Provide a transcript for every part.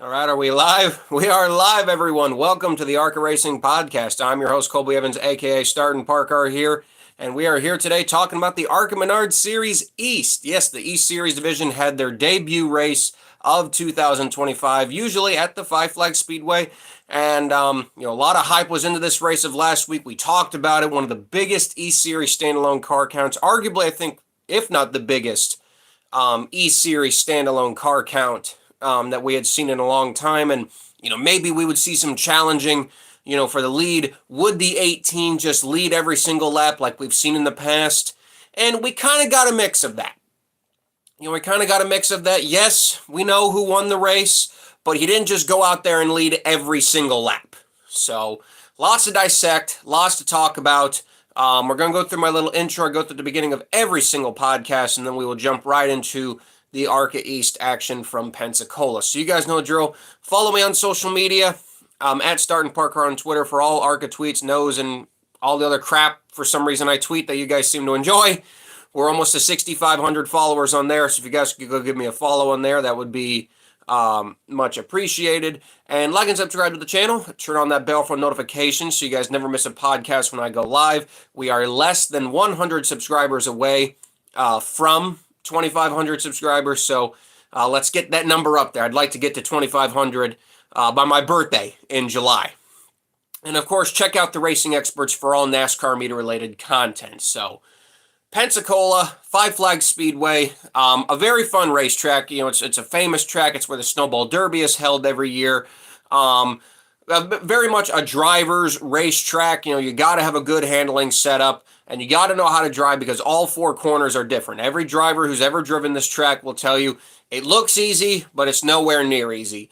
All right, are we live? We are live, everyone. Welcome to the ARCA Racing Podcast. I'm your host, Colby Evans, aka Startin' Park Car here, and we are here today talking about the ARCA Menard Series East. Yes, the East Series division had their debut race of 2025, usually at the Five Flag Speedway, and a lot of hype was into this race of last week. We talked about it, one of the biggest East Series standalone car counts, arguably, I think, if not the biggest East Series standalone car count that we had seen in a long time. And, maybe we would see some challenging, for the lead. Would the 18 just lead every single lap like we've seen in the past? And we kind of got a mix of that. Yes, we know who won the race, but he didn't just go out there and lead every single lap. So lots to dissect, lots to talk about. We're going to go through my little intro. I go through the beginning of every single podcast, and then we will jump right into the ARCA East action from Pensacola. So you guys know the drill. Follow me on social media, at Startin' Park Car on Twitter for all ARCA tweets, knows, and all the other crap for some reason I tweet that you guys seem to enjoy. We're almost to 6,500 followers on there, so if you guys could go give me a follow on there, that would be much appreciated. And like and subscribe to the channel. Turn on that bell for notifications so you guys never miss a podcast when I go live. We are less than 100 subscribers away from 2,500 subscribers, so let's get that number up there. I'd like to get to 2,500 by my birthday in July. And of course, check out the Racing Experts for all NASCAR media related content. So Pensacola, Five Flag Speedway, a very fun racetrack. It's a famous track. It's where the Snowball Derby is held every year. Very much a driver's racetrack. You got to have a good handling setup, and you got to know how to drive because all four corners are different. Every driver who's ever driven this track will tell you it looks easy, but it's nowhere near easy.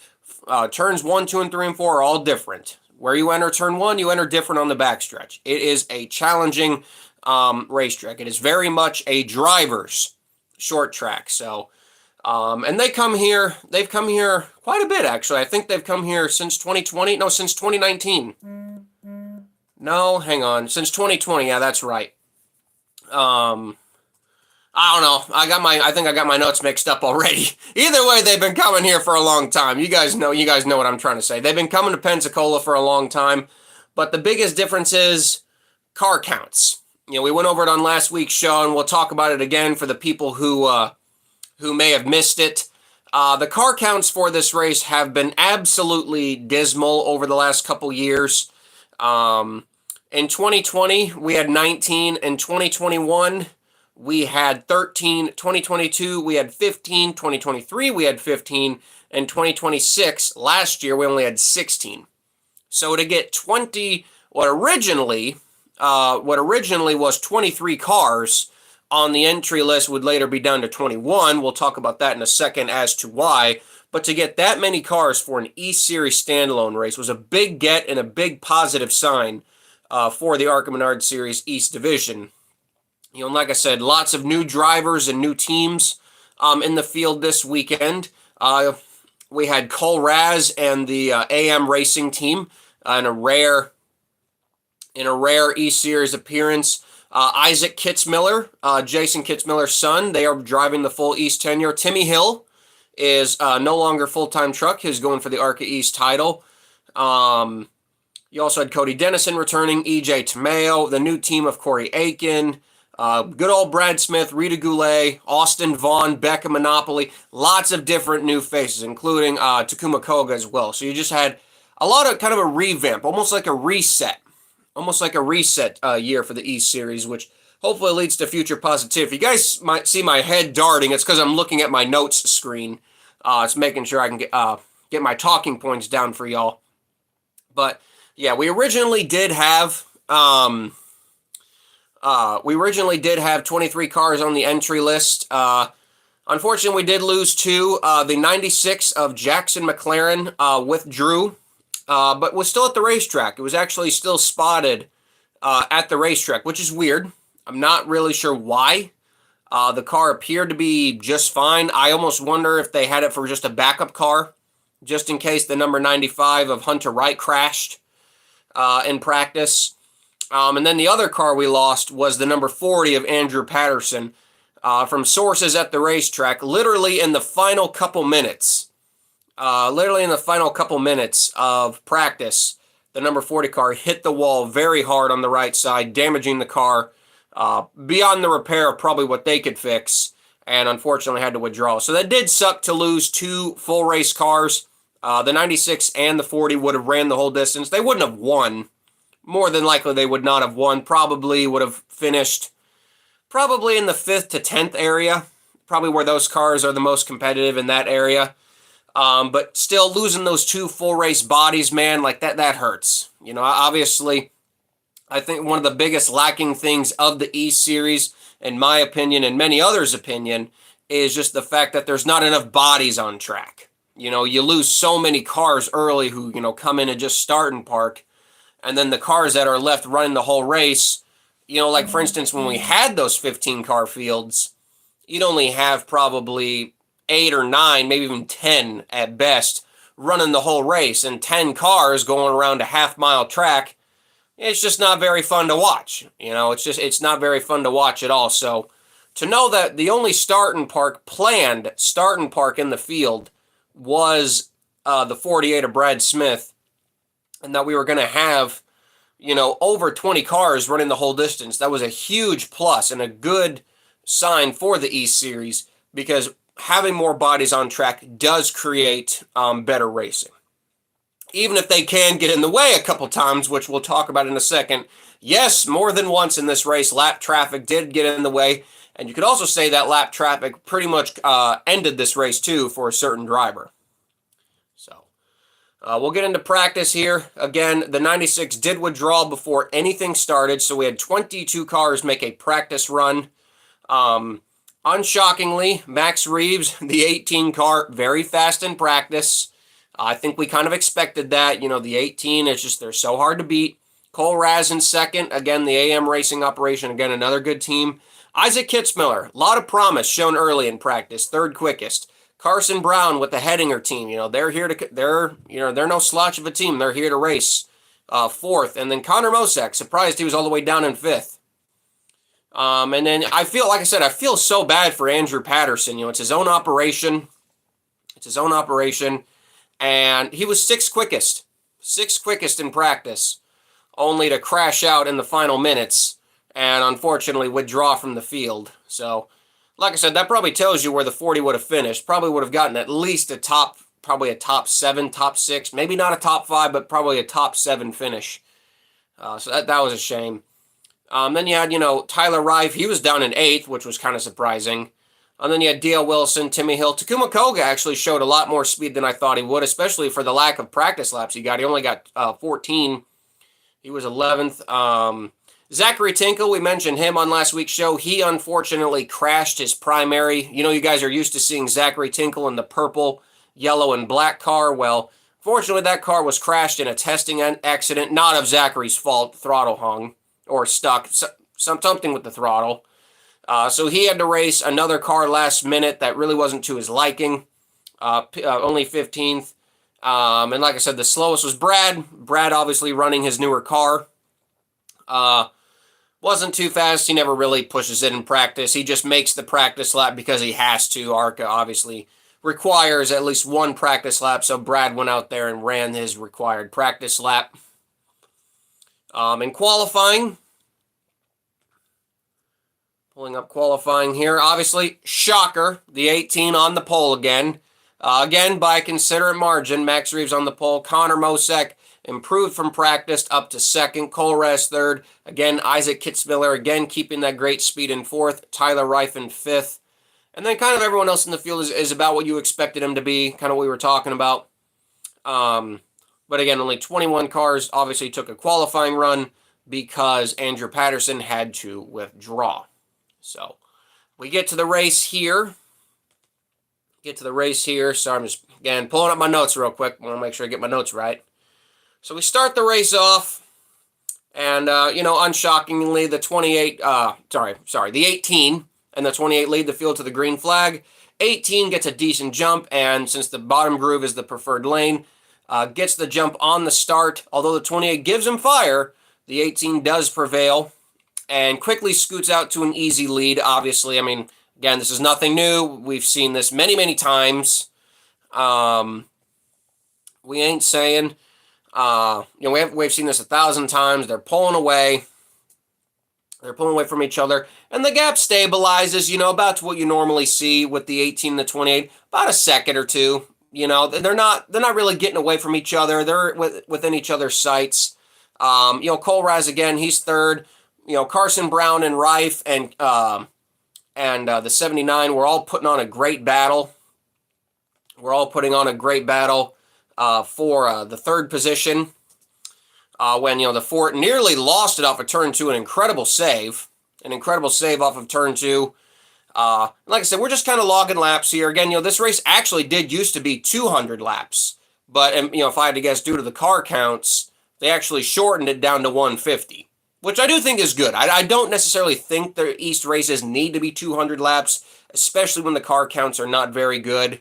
Turns 1, 2, and 3, and 4 are all different. Where you enter turn 1, you enter different on the backstretch. It is a challenging racetrack. It is very much a driver's short track. So, and they've come here quite a bit, actually. I think they've come here since 2020. No, since 2019. No, hang on. Since 2020. Yeah, that's right. I don't know. I think I got my notes mixed up already. Either way, they've been coming here for a long time. You guys know what I'm trying to say. They've been coming to Pensacola for a long time, but the biggest difference is car counts. We went over it on last week's show, and we'll talk about it again for the people who may have missed it. The car counts for this race have been absolutely dismal over the last couple years. In 2020, we had 19. In 2021, we had 13. 2022, we had 15. 2023, we had 15. And 2026, last year, we only had 16. So to get 20, what originally was 23 cars on the entry list would later be down to 21. We'll talk about that in a second as to why. But to get that many cars for an East Series standalone race was a big get and a big positive sign for the ARCA Menard Series East Division. And like I said, lots of new drivers and new teams in the field this weekend. We had Cole Raz and the AM Racing team in a rare East Series appearance. Isaac Kitzmiller, Jason Kitzmiller's son, they are driving the full East tenure. Timmy Hill is no longer full-time truck. He's going for the ARCA East title. You also had Cody Dennison returning, EJ Tomeo, the new team of Corey Aiken, good old Brad Smith, Rita Goulet, Austin Vaughn, Becca Monopoly, lots of different new faces, including Takuma Koga as well. So you just had a lot of kind of a revamp, almost like a reset year for the East Series, which hopefully leads to future positivity. You guys might see my head darting. It's because I'm looking at my notes screen. It's making sure I can get my talking points down for y'all. But yeah, we originally did have 23 cars on the entry list. Unfortunately, we did lose 2. The 96 of Jackson McLaren withdrew, but was still at the racetrack. It was actually still spotted at the racetrack, which is weird. I'm not really sure why. The car appeared to be just fine. I almost wonder if they had it for just a backup car, just in case the number 95 of Hunter Wright crashed in practice. And then the other car we lost was the number 40 of Andrew Patterson from sources at the racetrack. Literally in the final couple minutes Literally in the final couple minutes of practice, the number 40 car hit the wall very hard on the right side, damaging the car beyond the repair of probably what they could fix, and unfortunately had to withdraw. So that did suck to lose two full race cars. The 96 and the 40 would have ran the whole distance. They wouldn't have won. More than likely, they would not have won. Probably would have finished probably in the 5th to 10th area, probably where those cars are the most competitive in that area. But still, losing those two full race bodies, man, like that hurts. You know, obviously, I think one of the biggest lacking things of the E Series, in my opinion, and many others' opinion, is just the fact that there's not enough bodies on track. You know, you lose so many cars early who, you know, come in and just start and park. And then the cars that are left running the whole race, you know, like for instance, when we had those 15 car fields, you'd only have probably 8 or 9, maybe even 10 at best, running the whole race, and 10 cars going around a half-mile track. It's just not very fun to watch. You know, it's not very fun to watch at all. So to know that the only planned start and park in the field was the 48 of Brad Smith, and that we were going to have, you know, over 20 cars running the whole distance, that was a huge plus and a good sign for the East Series, because having more bodies on track does create better racing. Even if they can get in the way a couple times, which we'll talk about in a second. Yes, more than once in this race, lap traffic did get in the way. And you could also say that lap traffic pretty much ended this race too for a certain driver. So we'll get into practice here. Again, the 96 did withdraw before anything started, so we had 22 cars make a practice run. Unshockingly, Max Reeves, the 18 car, very fast in practice. I think we kind of expected that. You know, the 18, it's just, they're so hard to beat. Cole Raz in second. Again, the AM Racing operation. Again, another good team. Isaac Kitzmiller, a lot of promise shown early in practice. Third quickest. Carson Brown with the Hedinger team. You know, they're here to, they're no slouch of a team. They're here to race. Fourth. And then Connor Mosek, surprised he was all the way down in fifth. And then I feel, like I said, I feel so bad for Andrew Patterson. You know, it's his own operation. And he was sixth quickest in practice, only to crash out in the final minutes and unfortunately withdraw from the field. So, like I said, that probably tells you where the 40 would have finished. Probably would have gotten at least probably a top 7, top 6, maybe not a top 5, but probably a top 7 finish. So that was a shame. Then you had, you know, Tyler Reif. He was down in 8th, which was kind of surprising. And then you had D.L. Wilson, Timmy Hill. Takuma Koga actually showed a lot more speed than I thought he would, especially for the lack of practice laps he got. He only got 14. He was 11th. Zachary Tinkle, we mentioned him on last week's show. He unfortunately crashed his primary. You know, you guys are used to seeing Zachary Tinkle in the purple, yellow, and black car. Well, fortunately, that car was crashed in a testing accident, not of Zachary's fault. Throttle hung or stuck, something with the throttle. So he had to race another car last minute that really wasn't to his liking, only 15th. And like I said, the slowest was Brad. Brad obviously running his newer car. Wasn't too fast. He never really pushes it in practice. He just makes the practice lap because he has to. ARCA obviously requires at least one practice lap, so Brad went out there and ran his required practice lap. In qualifying, pulling up qualifying here. Obviously, shocker, the 18 on the pole again. Again, by a considerate margin, Max Reeves on the pole. Connor Mosek improved from practice up to second. Cole Raz third. Again, Isaac Kitzmiller again keeping that great speed in fourth. Tyler Reif in fifth. And then kind of everyone else in the field is about what you expected him to be, kind of what we were talking about. But again, only 21 cars obviously took a qualifying run because Andrew Patterson had to withdraw. So we get to the race here. So I'm just, again, pulling up my notes real quick. I want to make sure I get my notes right. So we start the race off. And, you know, unshockingly, the 18 and the 28 lead the field to the green flag. 18 gets a decent jump, and since the bottom groove is the preferred lane, gets the jump on the start. Although the 28 gives him fire, the 18 does prevail and quickly scoots out to an easy lead. Obviously, I mean, again, this is nothing new. We've seen this many, many times. We ain't saying. We've seen this 1,000 times. They're pulling away. They're pulling away from each other, and the gap stabilizes. About to what you normally see with the 18 to 28, about a second or two. They're not really getting away from each other. They're within each other's sights. Kohlraz again, he's third. Carson Brown and Rife and the 79. We're all putting on a great battle. We're all putting on a great battle for the third position. When the Fort nearly lost it off of turn 2, an incredible save off of turn 2. Like I said, we're just kind of logging laps here. Again, this race actually did used to be 200 laps, but if I had to guess, due to the car counts, they actually shortened it down to 150, which I do think is good. I don't necessarily think the East races need to be 200 laps, especially when the car counts are not very good.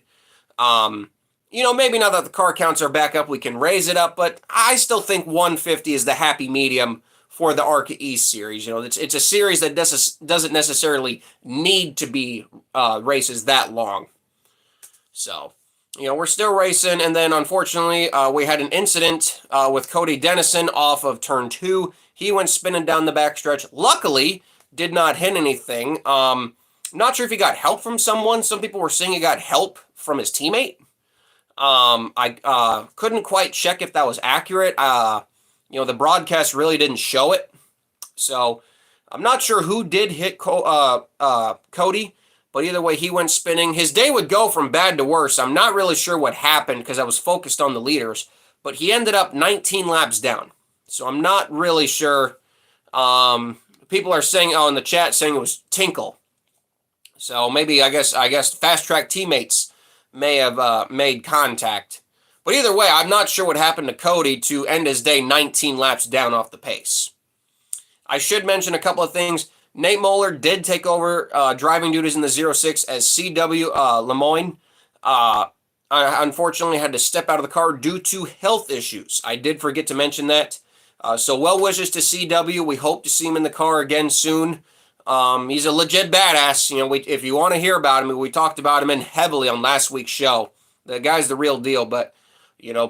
Maybe now that the car counts are back up, we can raise it up, but I still think 150 is the happy medium for the ARCA East series. It's a series that doesn't necessarily need to be races that long. So, we're still racing, and then unfortunately, we had an incident with Cody Dennison off of turn 2. He went spinning down the backstretch. Luckily, did not hit anything. Not sure if he got help from someone. Some people were saying he got help from his teammate. I couldn't quite check if that was accurate. The broadcast really didn't show it. So I'm not sure who did hit Cody, but either way, he went spinning. His day would go from bad to worse. I'm not really sure what happened because I was focused on the leaders, but he ended up 19 laps down. So I'm not really sure. People are saying, in the chat saying it was Tinkle. So maybe, I guess Fast Track teammates may have made contact. But either way, I'm not sure what happened to Cody to end his day 19 laps down off the pace. I should mention a couple of things. Nate Moeller did take over driving duties in the 06 as CW Lemoyne. I unfortunately had to step out of the car due to health issues. I did forget to mention that. So well wishes to CW. We hope to see him in the car again soon. He's a legit badass. If you want to hear about him, we talked about him heavily on last week's show. The guy's the real deal, but,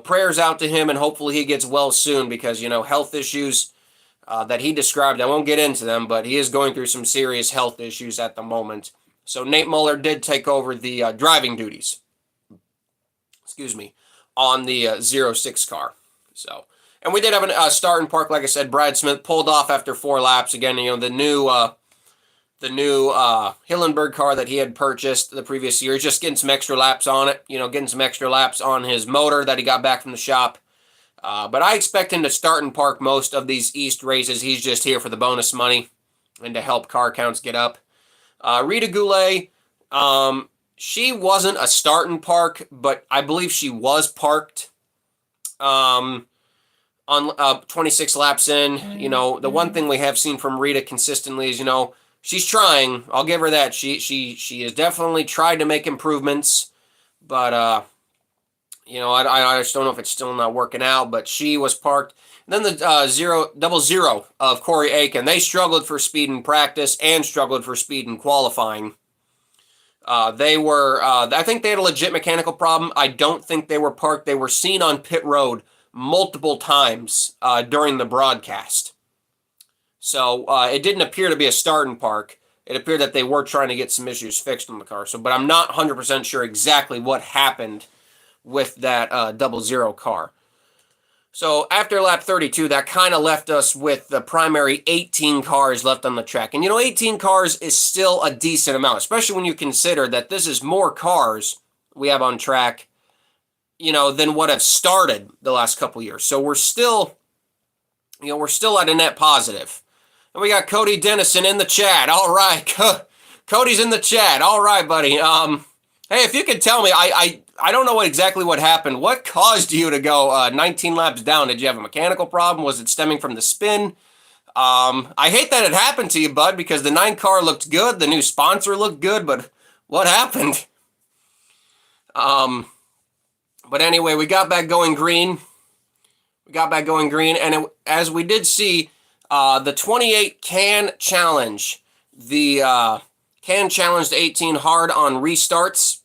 prayers out to him, and hopefully he gets well soon because, health issues that he described, I won't get into them, but he is going through some serious health issues at the moment. So Nate Muller did take over the driving duties, on the 06 car. So, and we did have a start and park, like I said. Brad Smith pulled off after 4 laps. Again, the new Hillenberg car that he had purchased the previous year, just getting some extra laps on it, getting some extra laps on his motor that he got back from the shop. But I expect him to start and park most of these East races. He's just here for the bonus money and to help car counts get up. Rita Goulet, she wasn't a start and park, but I believe she was parked on 26 laps in. The one thing we have seen from Rita consistently is, she's trying. I'll give her that. She has definitely tried to make improvements, but I just don't know if it's still not working out. But she was parked. And then the 000 of Corey Aiken. They struggled for speed in practice and struggled for speed in qualifying. They were. I think they had a legit mechanical problem. I don't think they were parked. They were seen on pit road multiple times during the broadcast. So it didn't appear to be a start and park. It appeared that they were trying to get some issues fixed on the car. But I'm not 100% sure exactly what happened with that 00 car. So after lap 32, that kind of left us with the primary 18 cars left on the track. And 18 cars is still a decent amount, especially when you consider that this is more cars we have on track, than what have started the last couple years. So we're still at a net positive. And we got Cody Dennison in the chat. All right. Cody's in the chat. All right, buddy. Hey, if you could tell me, I don't know exactly what happened. What caused you to go 19 laps down? Did you have a mechanical problem? Was it stemming from the spin? I hate that it happened to you, bud, because the 9 car looked good. The new sponsor looked good, but what happened? But anyway, we got back going green. And as we did see, the 28 can challenge the 18 hard on restarts.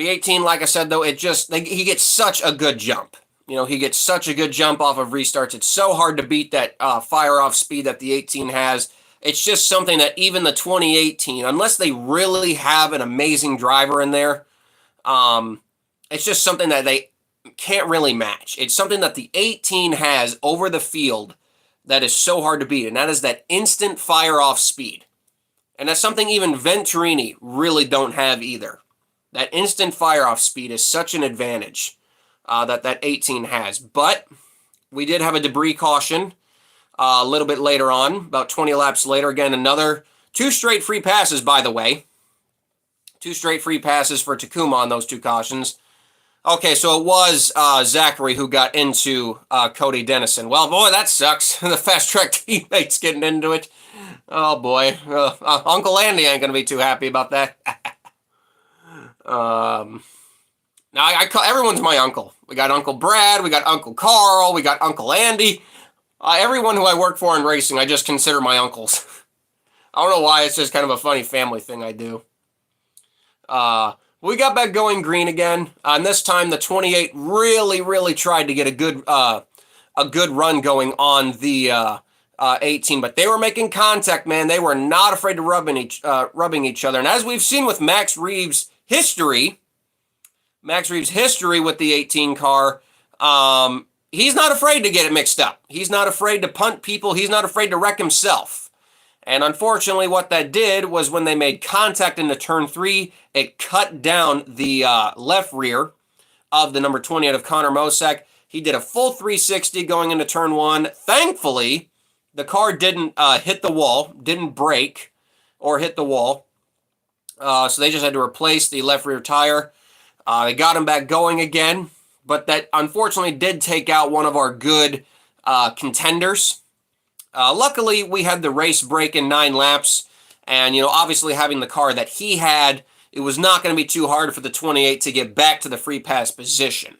The 18, like I said, though, he gets such a good jump. He gets such a good jump off of restarts. It's so hard to beat that fire-off speed that the 18 has. It's just something that even the 2018, unless they really have an amazing driver in there, it's just something that they can't really match. It's something that the 18 has over the field that is so hard to beat, and that is that instant fire-off speed. And that's something even Venturini really don't have either. That instant fire-off speed is such an advantage that 18 has. But we did have a debris caution a little bit later on, about 20 laps later. Again, another 2 straight free passes, by the way. 2 straight free passes for Takuma on those 2 cautions. Okay, so it was Zachary who got into Cody Dennison. Well, boy, that sucks. The Fast Track teammates getting into it. Oh, boy. Uncle Andy ain't going to be too happy about that. Now, everyone's my uncle. We got Uncle Brad, we got Uncle Carl, we got Uncle Andy. Everyone who I work for in racing, I just consider my uncles. I don't know why, it's just kind of a funny family thing I do. We got back going green again, and this time the 28 really tried to get a good run going on the 18, but they were making contact, man. They were not afraid to rubbing each other, and as we've seen with Max Reeves' history with the 18 car, he's not afraid to get it mixed up. He's not afraid to punt people. He's not afraid to wreck himself. And unfortunately, what that did was when they made contact into turn 3, it cut down the left rear of the number 28 of Connor Mosack. He did a full 360 going into turn 1. Thankfully, the car didn't hit the wall, didn't break or hit the wall. So they just had to replace the left rear tire. They got him back going again, but that unfortunately did take out one of our good contenders. Luckily, we had the race break in 9 laps, and, obviously having the car that he had, it was not going to be too hard for the 28 to get back to the free pass position.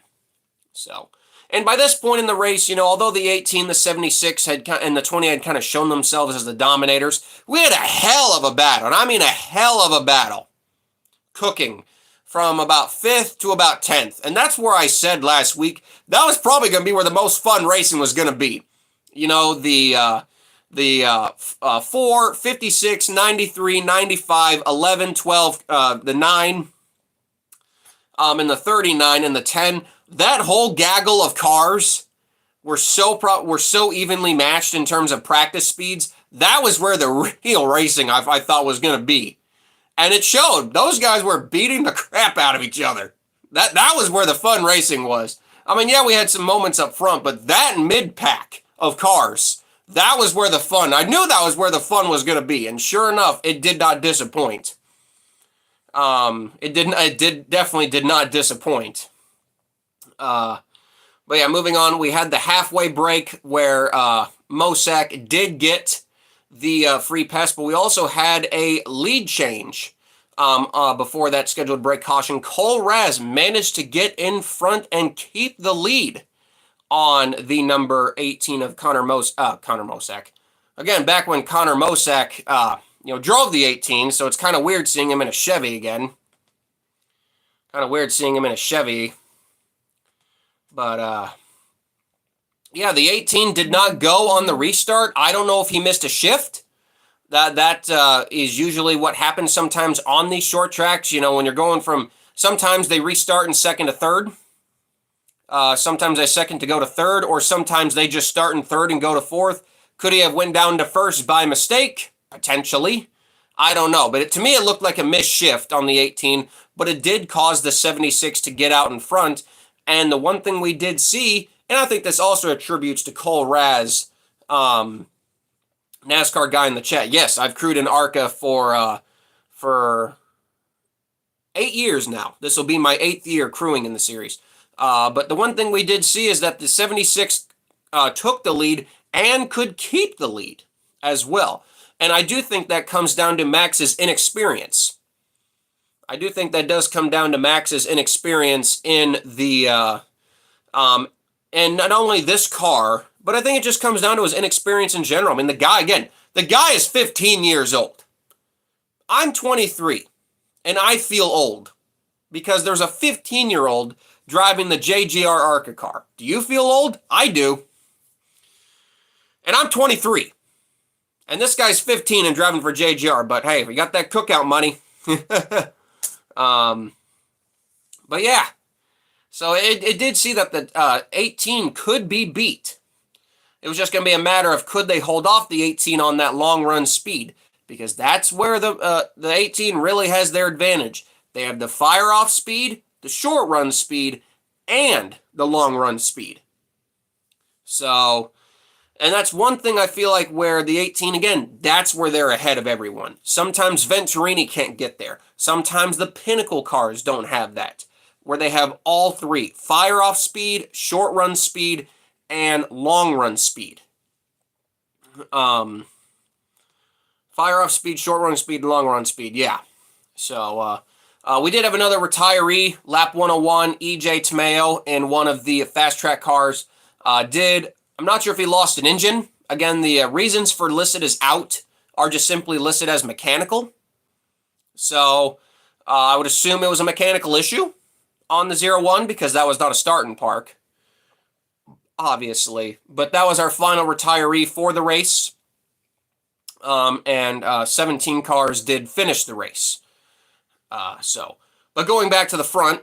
So, and by this point in the race, although the 18, the 76, and the 28 had kind of shown themselves as the dominators, we had a hell of a battle, and I mean a hell of a battle, cooking from about 5th to about 10th. And that's where I said last week, that was probably going to be where the most fun racing was going to be. The 4, 56, 93, 95, 11, 12, the 9, and the 39 and the 10. That whole gaggle of cars were so evenly matched in terms of practice speeds. That was where the real racing I thought was going to be. And it showed. Those guys were beating the crap out of each other. That was where the fun racing was. I mean, yeah, we had some moments up front, but that mid-pack of cars, that was where the fun, I knew that was where the fun was going to be, and sure enough, it did not disappoint. It definitely did not disappoint. But yeah, moving on, we had the halfway break where Mosack did get the free pass, but we also had a lead change before that scheduled break caution. Cole Raz managed to get in front and keep the lead on the number 18 of Connor Mosack. Again, back when Connor Mosack, drove the 18, so it's kind of weird seeing him in a Chevy again. But, yeah, the 18 did not go on the restart. I don't know if he missed a shift. That is usually what happens sometimes on these short tracks. When you're going from, sometimes they restart in second to third. Sometimes they second to go to third, or sometimes they just start in third and go to fourth. Could he have went down to first by mistake? Potentially. I don't know. But to me, it looked like a missed shift on the 18, but it did cause the 76 to get out in front. And the one thing we did see, and I think this also attributes to Cole Raz, NASCAR guy in the chat. Yes, I've crewed in ARCA for 8 years now. This will be my 8th year crewing in the series. But the one thing we did see is that the 76 took the lead and could keep the lead as well. And I do think that comes down to Max's inexperience. I do think that does come down to Max's inexperience in the, and not only this car, but I think it just comes down to his inexperience in general. I mean, the guy is 15 years old. I'm 23, and I feel old. because there's a 15-year-old driving the JGR ARCA car. Do you feel old? I do. And I'm 23. And this guy's 15 and driving for JGR. But hey, we got that cookout money. But yeah. So it did see that the 18 could be beat. It was just going to be a matter of could they hold off the 18 on that long run speed, because that's where the 18 really has their advantage. They have the fire off speed, the short run speed, and the long run speed. So, and that's one thing I feel like where the 18, again, that's where they're ahead of everyone. Sometimes Venturini can't get there. Sometimes the Pinnacle cars don't have that, where they have all three: fire off speed, short run speed, and long run speed. Fire off speed, short run speed, long run speed. Yeah. So we did have another retiree, lap 101, EJ Tamayo, in one of the fast track cars. I'm not sure if he lost an engine. Again, the reasons for listed as out are just simply listed as mechanical. So I would assume it was a mechanical issue on the 01 because that was not a start in park, obviously. But that was our final retiree for the race. And 17 cars did finish the race. But going back to the front,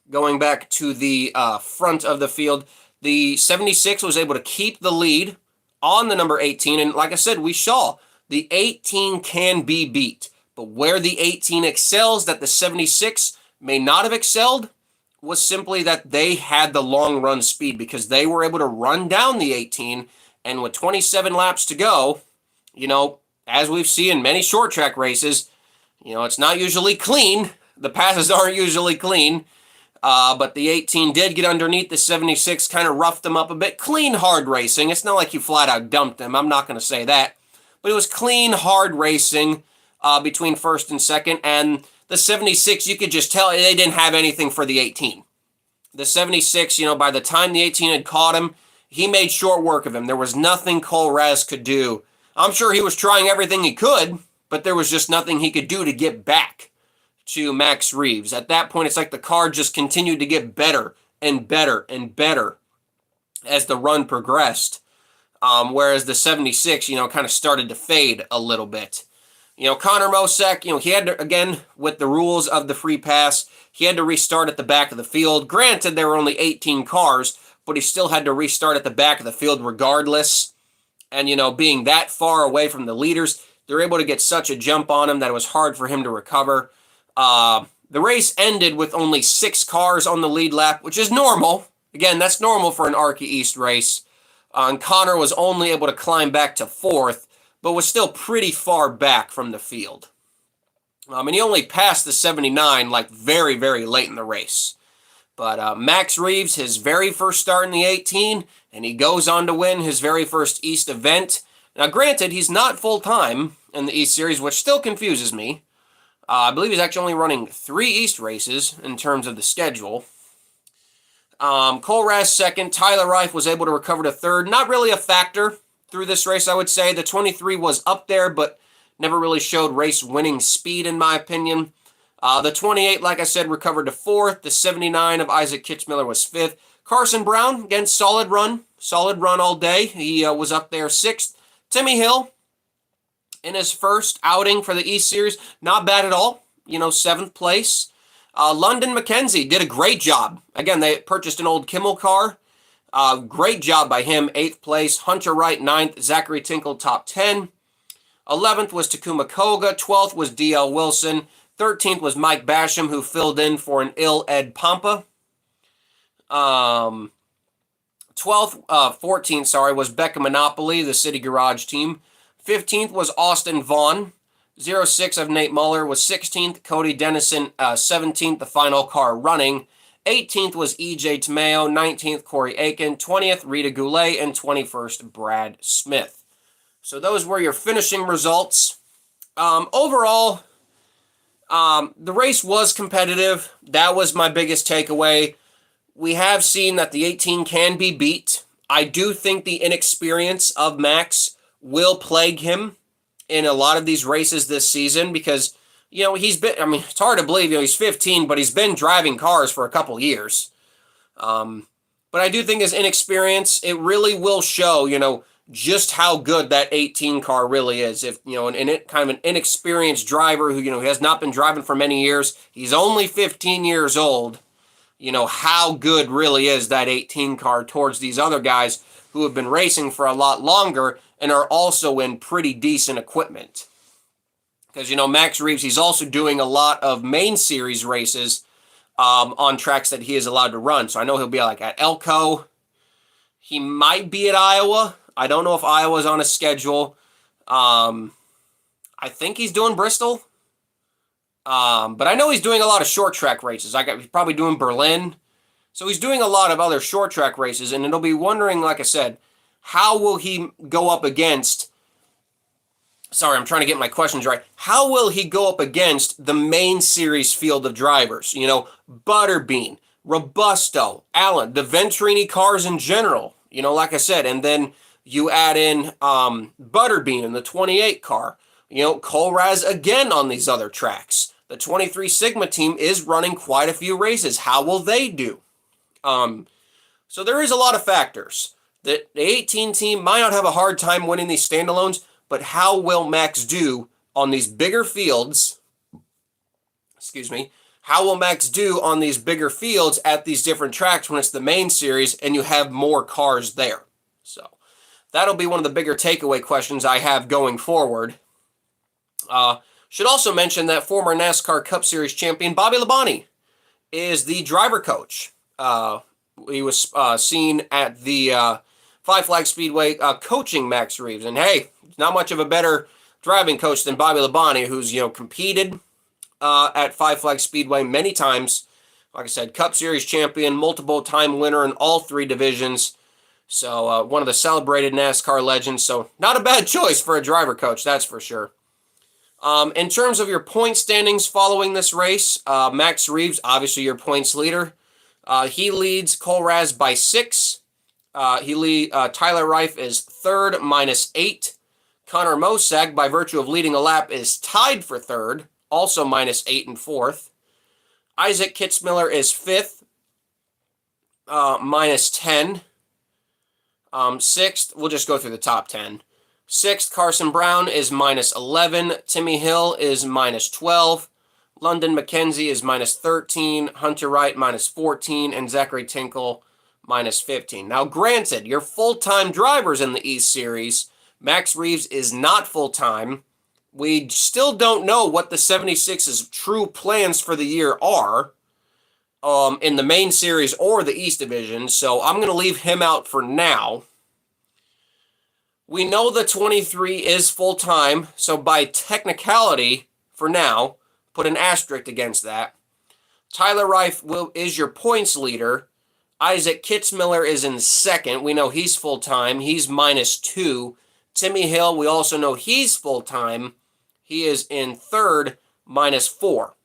going back to the front of the field, the 76 was able to keep the lead on the number 18. And like I said, we saw the 18 can be beat. But where the 18 excels that the 76 may not have excelled was simply that they had the long run speed, because they were able to run down the 18. And with 27 laps to go, as we've seen in many short track races, it's not usually clean. The passes aren't usually clean. But the 18 did get underneath the 76, kind of roughed them up a bit. Clean, hard racing. It's not like you flat out dumped them. I'm not going to say that. But it was clean, hard racing between first and second. And the 76, you could just tell they didn't have anything for the 18. The 76, by the time the 18 had caught him, he made short work of him. There was nothing Cole Raz could do. I'm sure he was trying everything he could, but there was just nothing he could do to get back to Max Reeves. At that point, it's like the car just continued to get better and better and better as the run progressed, whereas the 76, kind of started to fade a little bit. Connor Mosek, he had to, again, with the rules of the free pass, he had to restart at the back of the field. Granted, there were only 18 cars, but he still had to restart at the back of the field regardless. And, being that far away from the leaders, they're able to get such a jump on him that it was hard for him to recover. The race ended with only 6 cars on the lead lap, which is normal. Again, that's normal for an ARCA East race. And Connor was only able to climb back to 4th, but was still pretty far back from the field. And he only passed the 79 very, very late in the race. But Max Reeves, his very first start in the 18, and he goes on to win his very first East event. Now, granted, he's not full-time in the East Series, which still confuses me. I believe he's actually only running 3 East races in terms of the schedule. Cole Raz second. Tyler Reif was able to recover to third. Not really a factor through this race, I would say. The 23 was up there, but never really showed race-winning speed, in my opinion. The 28, like I said, recovered to 4th. The 79 of Isaac Kitchmiller was 5th. Carson Brown, again, solid run all day. He was up there 6th. Timmy Hill, in his first outing for the East Series, not bad at all. 7th place. London McKenzie did a great job. Again, they purchased an old Kimmel car. Great job by him, 8th place. Hunter Wright, 9th. Zachary Tinkle, top 10. 11th was Takuma Koga. 12th was D.L. Wilson. 13th was Mike Basham, who filled in for an ill Ed Pampa. 14th, was Becca Monopoly, the City Garage team. 15th was Austin Vaughn. 06 of Nate Muller was 16th. Cody Dennison, 17th, the final car running. 18th was EJ Tamayo. 19th, Corey Aiken. 20th, Rita Goulet. And 21st, Brad Smith. So those were your finishing results. Overall, the race was competitive. That was my biggest takeaway. We have seen that the 18 can be beat. I do think the inexperience of Max will plague him in a lot of these races this season because he's been, I mean, it's hard to believe, he's 15, but he's been driving cars for a couple years. But I do think his inexperience, it really will show, just how good that 18 car really is. If, kind of an inexperienced driver who, has not been driving for many years, he's only 15 years old, how good really is that 18 car towards these other guys who have been racing for a lot longer and are also in pretty decent equipment. Because, Max Reeves, he's also doing a lot of main series races on tracks that he is allowed to run. So I know he'll be like at Elko. He might be at Iowa. I don't know if Iowa's on a schedule. I think he's doing Bristol. But I know he's doing a lot of short track races. He's probably doing Berlin. So he's doing a lot of other short track races. And it'll be wondering, like I said, how will he go up against... Sorry, I'm trying to get my questions right. How will he go up against the main series field of drivers? Butterbean, Robusto, Allen, the Venturini cars in general. Like I said, and then you add in Butterbean in the 28 car. Kohlraas again on these other tracks. The 23 Sigma team is running quite a few races. How will they do? So there is a lot of factors. The 18 team might not have a hard time winning these standalones, but how will Max do on these bigger fields? Excuse me. How will Max do on these bigger fields at these different tracks when it's the main series and you have more cars there? So that'll be one of the bigger takeaway questions I have going forward. Should also mention that former NASCAR Cup Series champion Bobby Labonte is the driver coach. He was seen at the Five Flag Speedway coaching Max Reeves. And hey, not much of a better driving coach than Bobby Labonte, who's, competed at Five Flag Speedway many times. Like I said, Cup Series champion, multiple time winner in all three divisions. So one of the celebrated NASCAR legends. So not a bad choice for a driver coach, that's for sure. In terms of your point standings following this race, Max Reeves, obviously your points leader. He leads Kohlraas by 6. Tyler Reif is third, -8. Connor Mosag, by virtue of leading a lap, is tied for third, also -8 and fourth. Isaac Kitzmiller is fifth, -10. Sixth, we'll just go through the top 10. Sixth, Carson Brown is -11. Timmy Hill is -12. London McKenzie is -13. Hunter Wright -14. And Zachary Tinkle -15. Now, granted, your full-time drivers in the East Series, Max Reeves is not full-time. We still don't know what the 76's true plans for the year are in the main series or the East Division, so I'm going to leave him out for now. We know the 23 is full-time, so by technicality, for now, put an asterisk against that. Tyler Reif is your points leader. Isaac Kitzmiller is in second. We know he's full-time. He's -2. Timmy Hill, we also know he's full-time. He is in third, -4.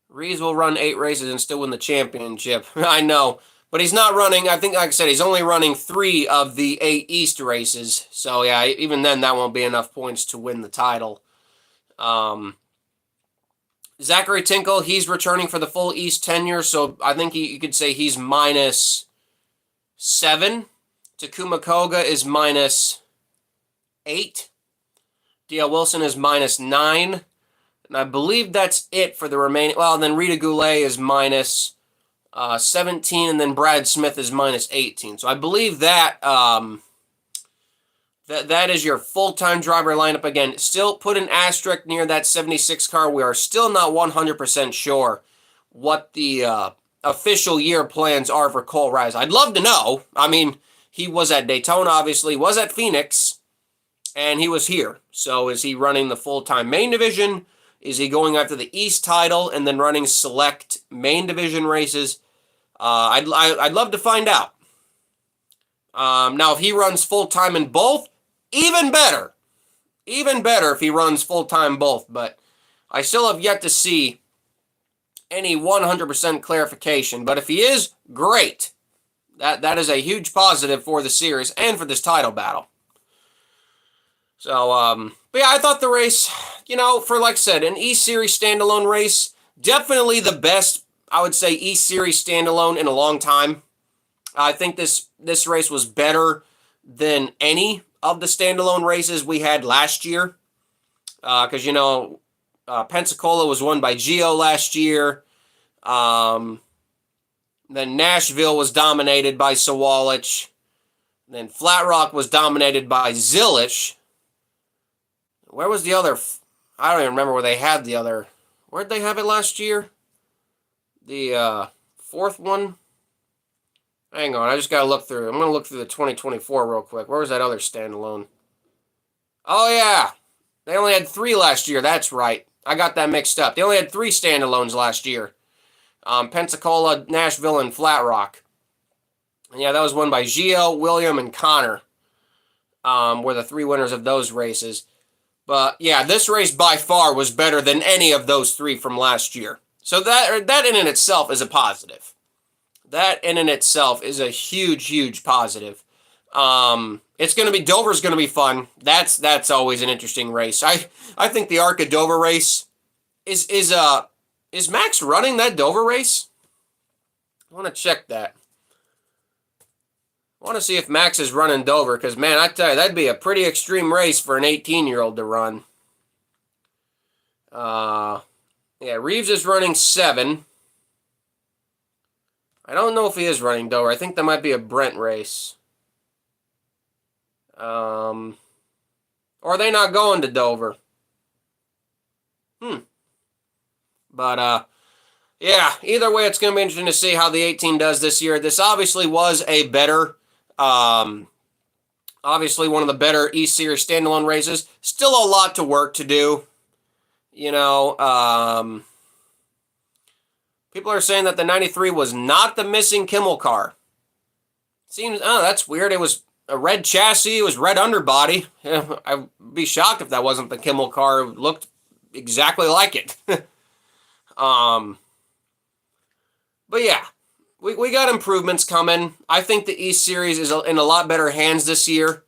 Reeves will run 8 races and still win the championship. I know. But he's not running, I think, like I said, he's only running 3 of the 8 East races. So, yeah, even then, that won't be enough points to win the title. Zachary Tinkle, he's returning for the full East tenure, so I think you could say he's -7. Takuma Koga is -8. D.L. Wilson is -9. And I believe that's it for the remaining. Well, and then Rita Goulet is -17, and then Brad Smith is -18. So I believe that that is your full-time driver lineup. Again, still put an asterisk near that 76 car. We are still not 100% sure what the official year plans are for Kohlraas. I'd love to know. I mean, he was at Daytona, obviously, was at Phoenix, and he was here. So is he running the full-time main division? Is he going after the East title and then running select main division races? I'd love to find out. Now, if he runs full-time in both, even better. Even better if he runs full-time both. But I still have yet to see any 100% clarification. But if he is, great. That is a huge positive for the series and for this title battle. So, but yeah, I thought the race, for like I said, an E Series standalone race, definitely the best, I would say, E Series standalone in a long time. I think this race was better than any of the standalone races we had last year. Because, Pensacola was won by Gio last year. Then Nashville was dominated by Sawalich. Then Flat Rock was dominated by Zilich. Where was the other? I don't even remember where they had the other. Where'd they have it last year? The fourth one? Hang on, I just got to look through. I'm going to look through the 2024 real quick. Where was that other standalone? Oh, yeah. They only had 3 last year. That's right. I got that mixed up. They only had 3 standalones last year. Pensacola, Nashville, and Flat Rock. And yeah, that was won by Gio, William, and Connor. Were the 3 winners of those races. But yeah, this race by far was better than any of those 3 from last year. So that in and itself is a positive. That in and itself is a huge, huge positive. It's going to be, Dover's going to be fun. That's always an interesting race. I think the ARCA Dover race is Max running that Dover race? I want to check that. I want to see if Max is running Dover, because, man, I tell you, that'd be a pretty extreme race for an 18-year-old to run. Yeah, Reeves is running 7. I don't know if he is running Dover. I think that might be a Brent race. Or are they not going to Dover? But, yeah, either way, it's going to be interesting to see how the 18 does this year. This obviously was a better, obviously one of the better East Series standalone races. Still a lot to work to do. People are saying that the 93 was not the missing Kimmel car. Seems, that's weird. It was a red chassis. It was red underbody. I'd be shocked if that wasn't the Kimmel car. It looked exactly like it. But yeah, we got improvements coming. I think the East Series is in a lot better hands this year.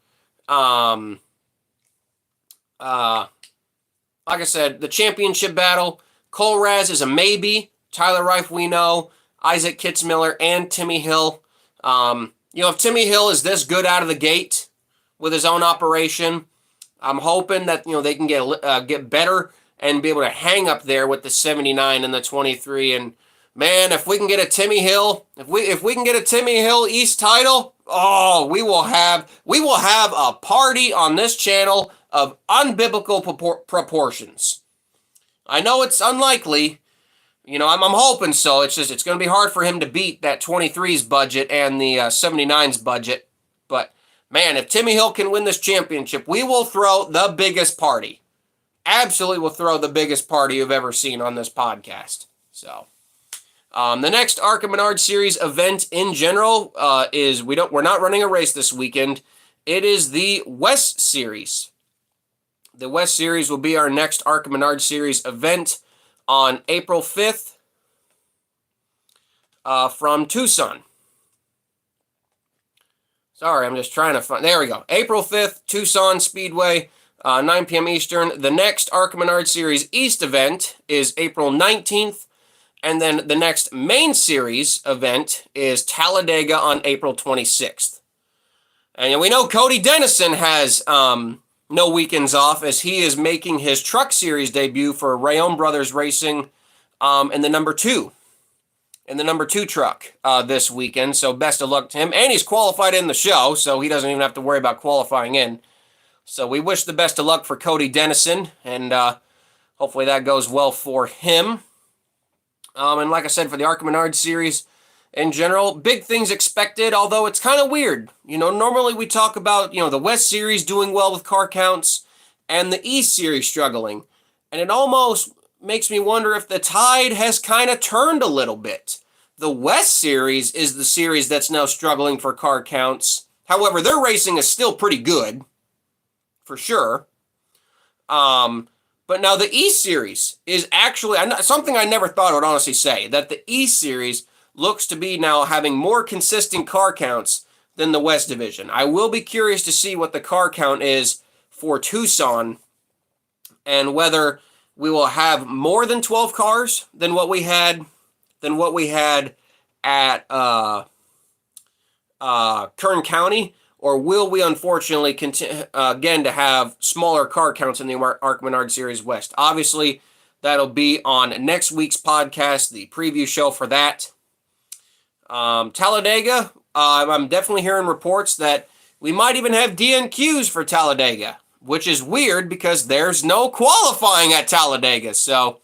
Like I said, the championship battle, Kohlraas is a maybe. Tyler Reif, we know. Isaac Kitzmiller and Timmy Hill. If Timmy Hill is this good out of the gate with his own operation, I'm hoping that they can get better and be able to hang up there with the 79 and the 23. And man, if we can get a Timmy Hill, if we can get a Timmy Hill East title, we will have a party on this channel of unbiblical proportions. I know it's unlikely. I'm hoping so. It's going to be hard for him to beat that 23's budget and the 79's budget. But, man, if Timmy Hill can win this championship, we will throw the biggest party. Absolutely will throw the biggest party you've ever seen on this podcast. So, the next ARCA Menard Series event in general is we're not running a race this weekend. It is the West Series. The West Series will be our next ARCA Menard Series event on April 5th from Tucson. Sorry, I'm just trying to find... There we go. April 5th, Tucson Speedway, 9 p.m. Eastern. The next ARCA Menard Series East event is April 19th. And then the next main series event is Talladega on April 26th. And we know Cody Dennison has... no weekends off, as he is making his Truck Series debut for Rayone Brothers Racing in the number 2 truck this weekend. So best of luck to him. And he's qualified in the show, so he doesn't even have to worry about qualifying in. So we wish the best of luck for Cody Dennison, and hopefully that goes well for him. And like I said, for the ARCA Menard Series, in general, big things expected, although it's kind of weird. Normally we talk about, the West Series doing well with car counts and the East Series struggling. And it almost makes me wonder if the tide has kind of turned a little bit. The West Series is the series that's now struggling for car counts. However, their racing is still pretty good, for sure. But now the East Series is actually, something I never thought I would honestly say, that the East Series looks to be now having more consistent car counts than the West Division. I will be curious to see what the car count is for Tucson, and whether we will have more than 12 cars than what we had at Kern County, or will we unfortunately continue again to have smaller car counts in the ARCA Menard Series West? Obviously, that'll be on next week's podcast, the preview show for that. Talladega, I'm definitely hearing reports that we might even have DNQs for Talladega, which is weird because there's no qualifying at Talladega. So,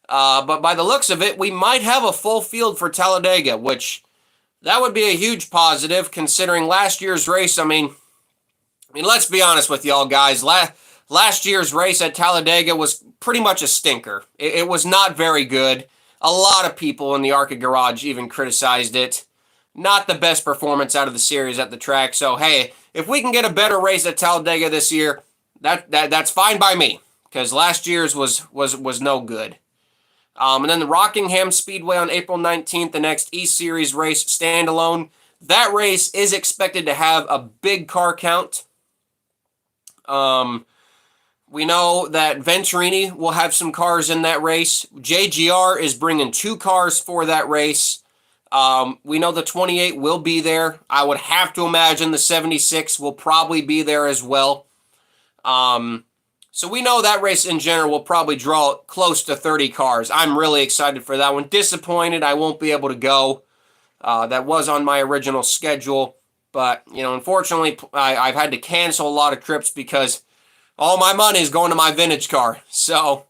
but by the looks of it, we might have a full field for Talladega, which that would be a huge positive considering last year's race. I mean, let's be honest with y'all guys. Last year's race at Talladega was pretty much a stinker. It was not very good. A lot of people in the ARCA garage even criticized it. Not the best performance out of the series at the track. So, hey, if we can get a better race at Talladega this year, that's fine by me, because last year's was no good. And then the Rockingham Speedway on April 19th, the next E-Series race standalone. That race is expected to have a big car count. We know that Venturini will have some cars in that race. JGR is bringing 2 cars for that race. We know the 28 will be there. I would have to imagine the 76 will probably be there as well. So we know that race in general will probably draw close to 30 cars. I'm really excited for that one. Disappointed I won't be able to go. That was on my original schedule. But, unfortunately, I've had to cancel a lot of trips because all my money is going to my vintage car. So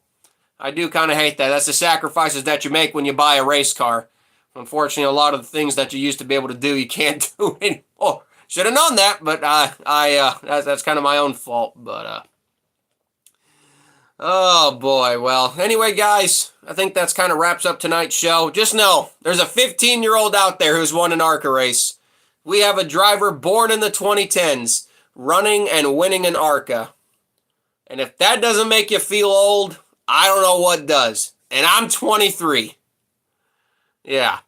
I do kind of hate that. That's the sacrifices that you make when you buy a race car. Unfortunately, a lot of the things that you used to be able to do, you can't do anymore. Should have known that, but that's kind of my own fault. But oh boy. Well, anyway, guys, I think that's kind of wraps up tonight's show. Just know there's a 15-year-old out there who's won an ARCA race. We have a driver born in the 2010s running and winning an ARCA. And if that doesn't make you feel old, I don't know what does. And I'm 23. Yeah.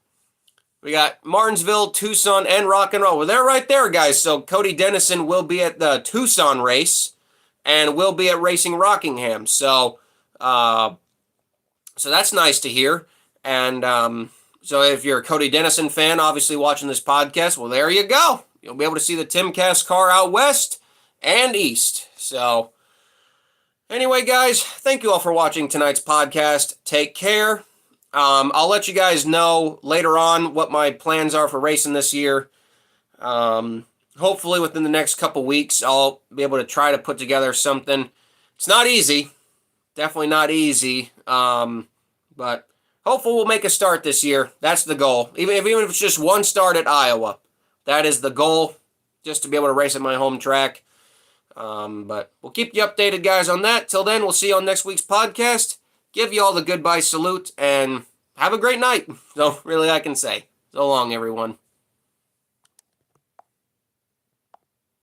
We got Martinsville, Tucson, and Rock and Roll. Well, they're right there, guys. So Cody Dennison will be at the Tucson race and will be at Racing Rockingham. So that's nice to hear. And so if you're a Cody Dennison fan, obviously watching this podcast, well, there you go. You'll be able to see the Timcast car out west and east. So anyway, guys, thank you all for watching tonight's podcast. Take care. I'll let you guys know later on what my plans are for racing this year. Hopefully within the next couple weeks, I'll be able to try to put together something. It's not easy. Definitely not easy. But hopefully we'll make a start this year. That's the goal. Even if it's just one start at Iowa. That is the goal, just to be able to race at my home track. But we'll keep you updated, guys, on that. Till then, we'll see you on next week's podcast. Give you all the goodbye salute, and have a great night. So, really, I can say. So long, everyone.